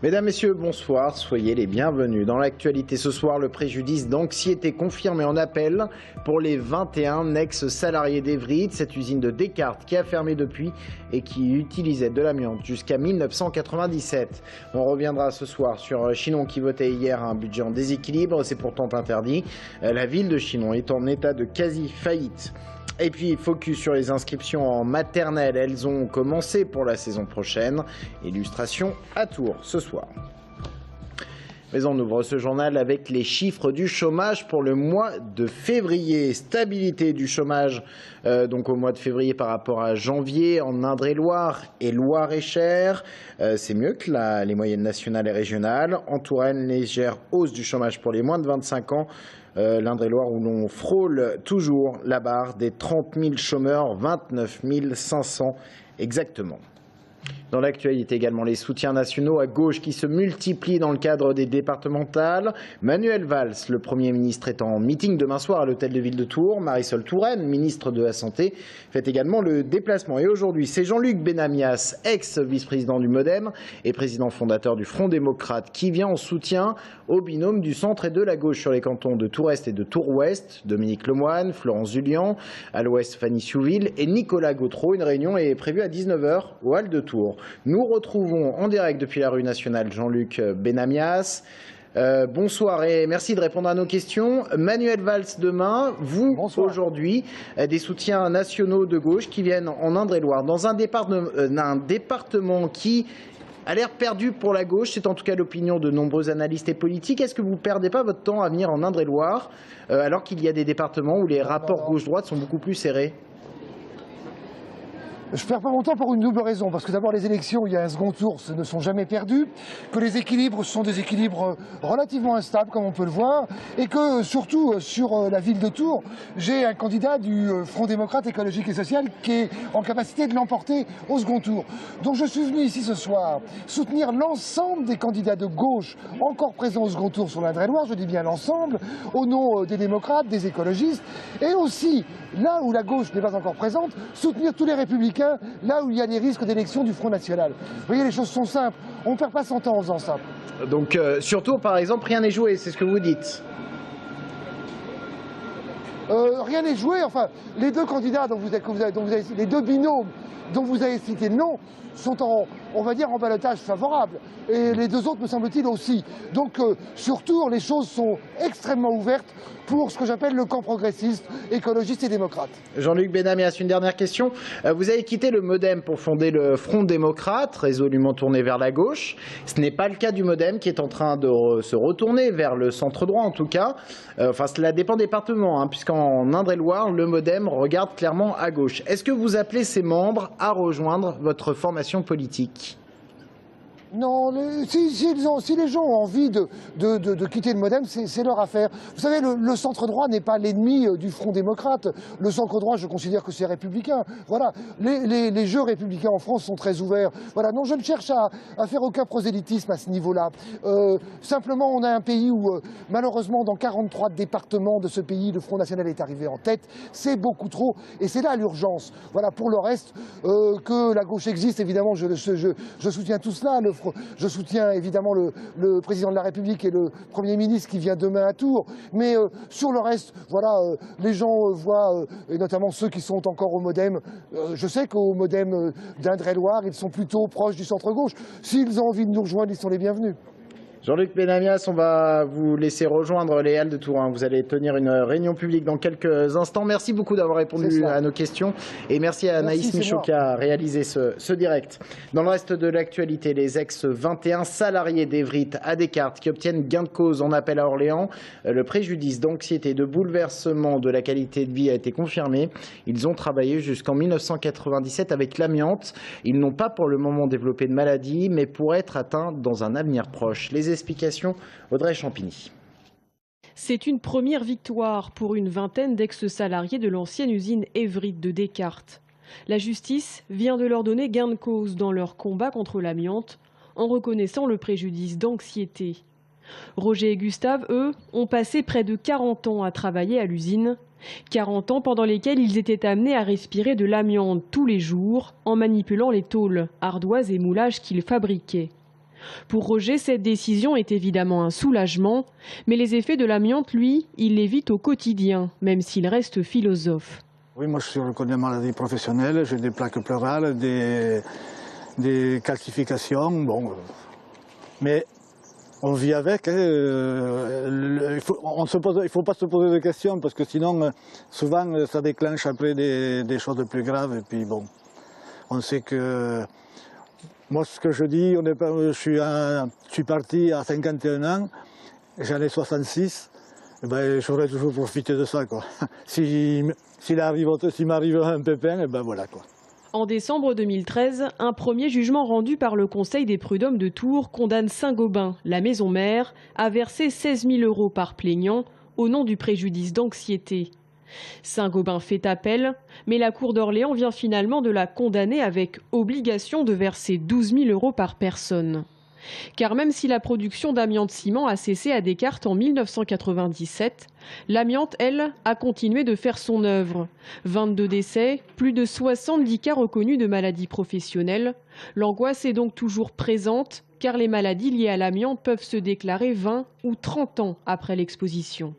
Mesdames, Messieurs, bonsoir, soyez les bienvenus. Dans l'actualité ce soir, le préjudice d'anxiété confirmé en appel pour les 21 ex-salariés d'Evry, cette usine de Descartes qui a fermé depuis et qui utilisait de l'amiante jusqu'à 1997. On reviendra ce soir sur Chinon qui votait hier un budget en déséquilibre, c'est pourtant interdit. La ville de Chinon est en état de quasi-faillite. Et puis, focus sur les inscriptions en maternelle. Elles ont commencé pour la saison prochaine. Illustration à Tours ce soir. Mais on ouvre ce journal avec les chiffres du chômage pour le mois de février. Stabilité du chômage donc au mois de février par rapport à janvier en Indre-et-Loire et Loire-et-Cher. C'est mieux que les moyennes nationales et régionales. En Touraine, légère hausse du chômage pour les moins de 25 ans. L'Indre-et-Loire où l'on frôle toujours la barre des 30 000 chômeurs, 29 500 exactement. Dans l'actualité également, les soutiens nationaux à gauche qui se multiplient dans le cadre des départementales. Manuel Valls, le Premier ministre, est en meeting demain soir à l'hôtel de ville de Tours. Marisol Touraine, ministre de la Santé, fait également le déplacement. Et aujourd'hui, c'est Jean-Luc Benamias, ex-vice-président du MoDem et président fondateur du Front démocrate, qui vient en soutien au binôme du centre et de la gauche sur les cantons de Tours-Est et de Tours-Ouest. Dominique Lemoine, Florence Julian, à l'ouest Fanny Souville et Nicolas Gautreau. Une réunion est prévue à 19 h au hall de Tours. Nous retrouvons en direct depuis la rue nationale Jean-Luc Benamias. Bonsoir et merci de répondre à nos questions. Manuel Valls demain, vous aujourd'hui, des soutiens nationaux de gauche qui viennent en Indre-et-Loire dans un département qui a l'air perdu pour la gauche, c'est en tout cas l'opinion de nombreux analystes et politiques. Est-ce que vous ne perdez pas votre temps à venir en Indre-et-Loire alors qu'il y a des départements où les rapports gauche-droite sont beaucoup plus serrés ? Je ne perds pas mon temps pour une double raison, parce que d'abord les élections, il y a un second tour, ne sont jamais perdues, que les équilibres sont des équilibres relativement instables, comme on peut le voir, et que surtout sur la ville de Tours, j'ai un candidat du Front démocrate écologique et social qui est en capacité de l'emporter au second tour. Donc je suis venu ici ce soir soutenir l'ensemble des candidats de gauche encore présents au second tour sur l'Indre-et-Loire, je dis bien l'ensemble, au nom des démocrates, des écologistes, et aussi, là où la gauche n'est pas encore présente, soutenir tous les républicains là où il y a des risques d'élection du Front National. Vous voyez, les choses sont simples. On ne perd pas son temps en faisant ça. Donc, surtout, par exemple, rien n'est joué, c'est ce que vous dites. Rien n'est joué. Enfin, les deux candidats les deux binômes dont vous avez cité le nom sont on va dire, en ballottage favorable. Et les deux autres, me semble-t-il, aussi. Donc, sur Tours, les choses sont extrêmement ouvertes pour ce que j'appelle le camp progressiste, écologiste et démocrate. Jean-Luc Benamias, une dernière question. Vous avez quitté le MoDem pour fonder le Front démocrate, résolument tourné vers la gauche. Ce n'est pas le cas du MoDem qui est en train de se retourner vers le centre-droit, en tout cas. Enfin, cela dépend des départements, puisqu'en Indre-et-Loire, le MoDem regarde clairement à gauche. Est-ce que vous appelez ces membres à rejoindre votre formation politique ? Non, si les gens ont envie de quitter le MoDem, c'est leur affaire. Vous savez, le centre-droit n'est pas l'ennemi du Front démocrate. Le centre-droit, je considère que c'est républicain. Voilà, les jeux républicains en France sont très ouverts. Voilà, non, je ne cherche à faire aucun prosélytisme à ce niveau-là. Simplement, on a un pays où, malheureusement, dans 43 départements de ce pays, le Front national est arrivé en tête. C'est beaucoup trop, et c'est là l'urgence. Voilà, pour le reste, que la gauche existe, évidemment, je soutiens tout cela. Je soutiens évidemment le président de la République et le Premier ministre qui vient demain à Tours. Mais sur le reste, voilà, les gens voient, et notamment ceux qui sont encore au MoDem, je sais qu'au MoDem d'Indre-et-Loire, ils sont plutôt proches du centre-gauche. S'ils ont envie de nous rejoindre, ils sont les bienvenus. Jean-Luc Benamias, on va vous laisser rejoindre les halles de Tours. Vous allez tenir une réunion publique dans quelques instants. Merci beaucoup d'avoir répondu à nos questions. Et merci à Anaïs Michaud qui a réalisé ce direct. Dans le reste de l'actualité, les ex-21 salariés d'Evry à Descartes qui obtiennent gain de cause en appel à Orléans. Le préjudice d'anxiété, de bouleversement de la qualité de vie a été confirmé. Ils ont travaillé jusqu'en 1997 avec l'amiante. Ils n'ont pas pour le moment développé de maladie, mais pourraient être atteints dans un avenir proche. Les explications, Audrey Champigny. C'est une première victoire pour une vingtaine d'ex-salariés de l'ancienne usine Evry de Descartes. La justice vient de leur donner gain de cause dans leur combat contre l'amiante en reconnaissant le préjudice d'anxiété. Roger et Gustave, eux, ont passé près de 40 ans à travailler à l'usine. 40 ans pendant lesquels ils étaient amenés à respirer de l'amiante tous les jours en manipulant les tôles, ardoises et moulages qu'ils fabriquaient. Pour Roger, cette décision est évidemment un soulagement, mais les effets de l'amiante, lui, il les vit au quotidien, même s'il reste philosophe. Oui, moi je suis reconnu en maladie professionnelle, j'ai des plaques pleurales, des calcifications, bon, mais on vit avec. Il ne faut pas se poser de questions parce que sinon, souvent, ça déclenche après des choses plus graves. Et puis bon, on sait que moi, ce que je dis, je suis parti à 51 ans, j'en ai 66. Ben, j'aurais toujours profité de ça, quoi. S'il m'arrive un pépin, et ben voilà, quoi. En décembre 2013, un premier jugement rendu par le Conseil des prud'hommes de Tours condamne Saint-Gobain, la maison mère, à verser 16 000 € par plaignant au nom du préjudice d'anxiété. Saint-Gobain fait appel, mais la Cour d'Orléans vient finalement de la condamner avec obligation de verser 12 000 € par personne. Car même si la production d'amiante-ciment a cessé à Descartes en 1997, l'amiante, elle, a continué de faire son œuvre. 22 décès, plus de 70 cas reconnus de maladies professionnelles. L'angoisse est donc toujours présente, car les maladies liées à l'amiante peuvent se déclarer 20 ou 30 ans après l'exposition.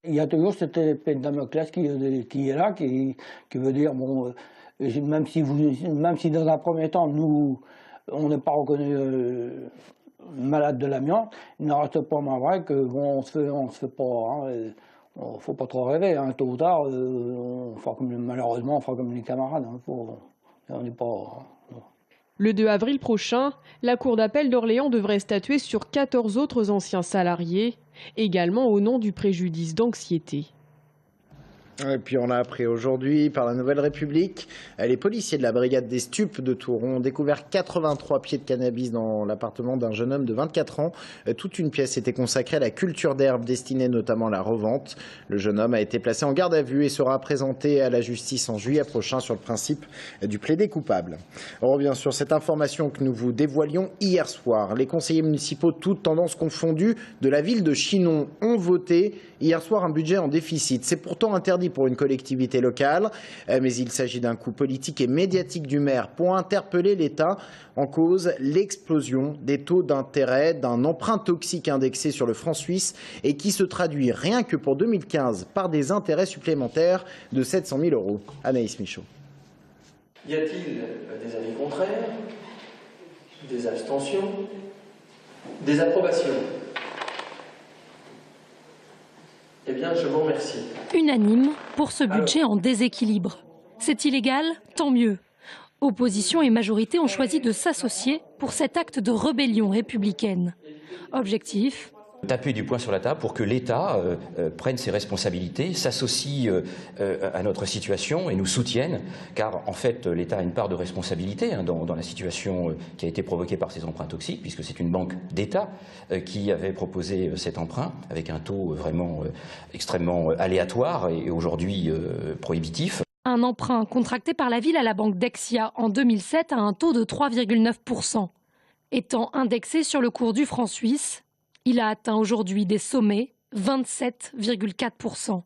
Il y a toujours cette épée de Damoclès qui est là, qui veut dire, bon, même si dans un premier temps, nous, on n'est pas reconnu malade de l'amiante, il n'en reste pas moins vrai que bon, on se fait pas, faut pas trop rêver, hein, tôt ou tard, malheureusement on fera comme les camarades, hein, on n'est pas. Le 2 avril prochain, la Cour d'appel d'Orléans devrait statuer sur 14 autres anciens salariés, également au nom du préjudice d'anxiété. Et puis on a appris aujourd'hui par la Nouvelle République, les policiers de la brigade des stupes de Tours ont découvert 83 pieds de cannabis dans l'appartement d'un jeune homme de 24 ans. Toute une pièce était consacrée à la culture d'herbe destinée notamment à la revente. Le jeune homme a été placé en garde à vue et sera présenté à la justice en juillet prochain sur le principe du plaidé coupable. On revient sur cette information que nous vous dévoilions hier soir. Les conseillers municipaux, toutes tendances confondues, de la ville de Chinon ont voté hier soir un budget en déficit. C'est pourtant interdit pour une collectivité locale, mais il s'agit d'un coup politique et médiatique du maire pour interpeller l'État. En cause, l'explosion des taux d'intérêt d'un emprunt toxique indexé sur le franc suisse et qui se traduit rien que pour 2015 par des intérêts supplémentaires de 700 000 €. Anaïs Michaud. Y a-t-il des avis contraires, des abstentions, des approbations ? Eh bien, je vous remercie. Unanime pour ce budget en déséquilibre. C'est illégal, tant mieux. Opposition et majorité ont choisi de s'associer pour cet acte de rébellion républicaine. Objectif : taper du poing sur la table pour que l'État prenne ses responsabilités, s'associe à notre situation et nous soutienne, car en fait l'État a une part de responsabilité dans la situation qui a été provoquée par ces emprunts toxiques, puisque c'est une banque d'État qui avait proposé cet emprunt avec un taux vraiment extrêmement aléatoire et aujourd'hui prohibitif. Un emprunt contracté par la ville à la banque Dexia en 2007 à un taux de 3,9%. Étant indexé sur le cours du franc suisse, il a atteint aujourd'hui des sommets, 27,4%.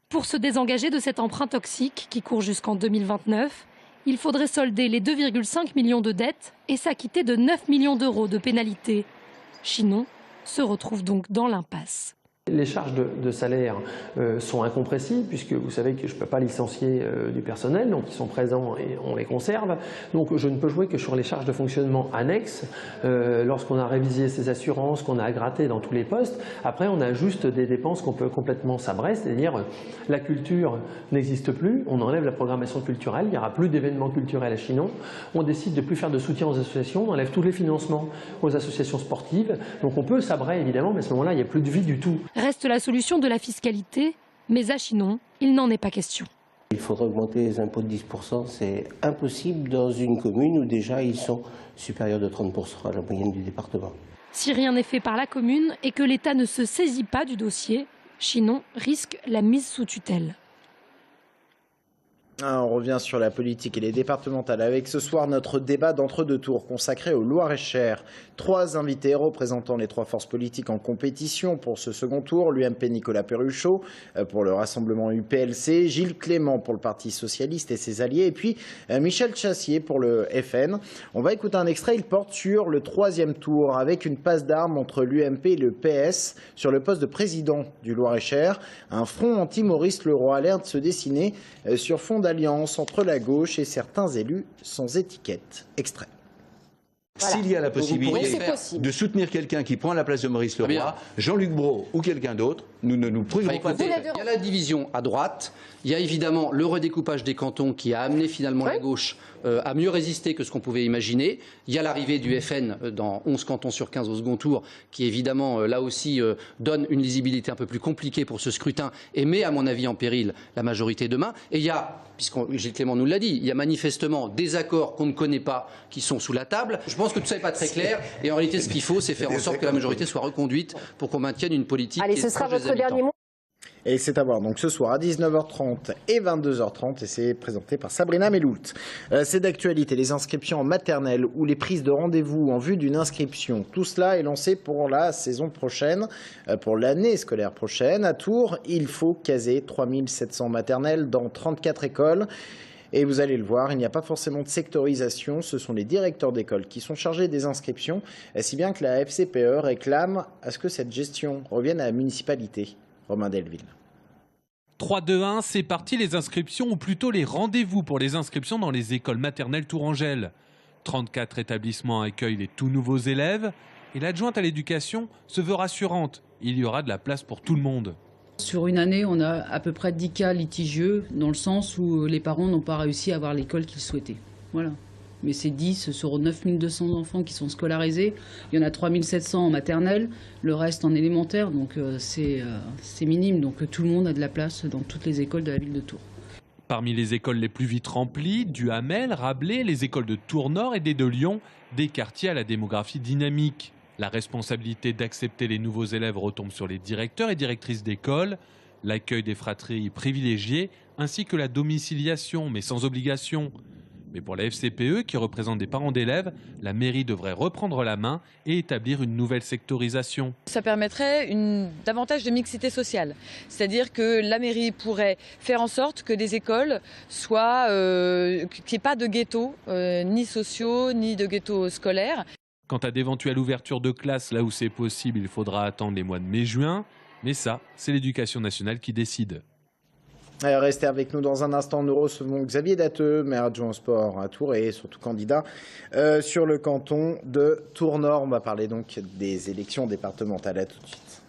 Pour se désengager de cet emprunt toxique qui court jusqu'en 2029, il faudrait solder les 2,5 millions de dettes et s'acquitter de 9 millions d'euros de pénalités. Chinon se retrouve donc dans l'impasse. Les charges de salaire sont incompressibles puisque vous savez que je ne peux pas licencier du personnel, donc ils sont présents et on les conserve. Donc je ne peux jouer que sur les charges de fonctionnement annexes. Lorsqu'on a révisé ces assurances, qu'on a gratté dans tous les postes, après on a juste des dépenses qu'on peut complètement sabrer, c'est-à-dire la culture n'existe plus, on enlève la programmation culturelle, il n'y aura plus d'événements culturels à Chinon, on décide de ne plus faire de soutien aux associations, on enlève tous les financements aux associations sportives, donc on peut sabrer évidemment, mais à ce moment-là il n'y a plus de vie du tout. Reste la solution de la fiscalité, mais à Chinon, il n'en est pas question. Il faudra augmenter les impôts de 10%, c'est impossible dans une commune où déjà ils sont supérieurs de 30% à la moyenne du département. Si rien n'est fait par la commune et que l'État ne se saisit pas du dossier, Chinon risque la mise sous tutelle. On revient sur la politique et les départementales avec ce soir notre débat d'entre-deux tours consacré au Loir-et-Cher. 3 invités représentant les 3 forces politiques en compétition pour ce second tour. L'UMP Nicolas Perruchot pour le rassemblement UPLC, Gilles Clément pour le Parti Socialiste et ses alliés et puis Michel Chassier pour le FN. On va écouter un extrait, il porte sur le 3e tour avec une passe d'armes entre l'UMP et le PS sur le poste de président du Loir-et-Cher. Un front anti-Maurice Leroy a l'air de se dessiner sur fond d'alliance entre la gauche et certains élus sans étiquette. Extrait. Voilà. S'il y a la possibilité de soutenir quelqu'un qui prend la place de Maurice Leroy, Jean-Luc Brault ou quelqu'un d'autre, nous ne nous priverons pas. Il y a la division à droite, il y a évidemment le redécoupage des cantons qui a amené finalement la gauche à mieux résister que ce qu'on pouvait imaginer. Il y a l'arrivée du FN dans 11 cantons sur 15 au second tour qui évidemment là aussi donne une lisibilité un peu plus compliquée pour ce scrutin et met à mon avis en péril la majorité demain. Et il y a, puisque Gilles Clément nous l'a dit, il y a manifestement des accords qu'on ne connaît pas qui sont sous la table. Je pense que tout ça n'est pas très clair et en réalité ce qu'il faut c'est faire en sorte que la majorité soit reconduite pour qu'on maintienne une politique. Allez, ce sera votre dernier mot. Et c'est à voir donc ce soir à 19h30 et 22h30 et c'est présenté par Sabrina Meloult. C'est d'actualité, les inscriptions en maternelle ou les prises de rendez-vous en vue d'une inscription. Tout cela est lancé pour la saison prochaine, pour l'année scolaire prochaine. À Tours, il faut caser 3700 maternelles dans 34 écoles. Et vous allez le voir, il n'y a pas forcément de sectorisation, ce sont les directeurs d'école qui sont chargés des inscriptions, si bien que la FCPE réclame à ce que cette gestion revienne à la municipalité. Romain Delville. 3-2-1, c'est parti les inscriptions ou plutôt les rendez-vous pour les inscriptions dans les écoles maternelles Tourangelle. 34 établissements accueillent les tout nouveaux élèves et l'adjointe à l'éducation se veut rassurante. Il y aura de la place pour tout le monde. Sur une année, on a à peu près 10 cas litigieux dans le sens où les parents n'ont pas réussi à avoir l'école qu'ils souhaitaient. Voilà. Mais c'est 10 sur 9200 enfants qui sont scolarisés. Il y en a 3700 en maternelle, le reste en élémentaire, donc c'est minime. Donc tout le monde a de la place dans toutes les écoles de la ville de Tours. Parmi les écoles les plus vite remplies, Duhamel, Rabelais, les écoles de Tours-Nord et des de Lyon, des quartiers à la démographie dynamique. La responsabilité d'accepter les nouveaux élèves retombe sur les directeurs et directrices d'école, l'accueil des fratries privilégiées, ainsi que la domiciliation, mais sans obligation. Mais pour la FCPE, qui représente des parents d'élèves, la mairie devrait reprendre la main et établir une nouvelle sectorisation. Ça permettrait davantage de mixité sociale. C'est-à-dire que la mairie pourrait faire en sorte que des écoles soient, qu'il n'y ait pas de ghettos, ni sociaux, ni de ghettos scolaires. Quant à d'éventuelles ouvertures de classes, là où c'est possible, il faudra attendre les mois de mai-juin. Mais ça, c'est l'éducation nationale qui décide. Restez avec nous dans un instant. Nous recevons Xavier Datteux, maire adjoint au sport à Tours et surtout candidat sur le canton de Tours-Nord. On va parler donc des élections départementales. À tout de suite.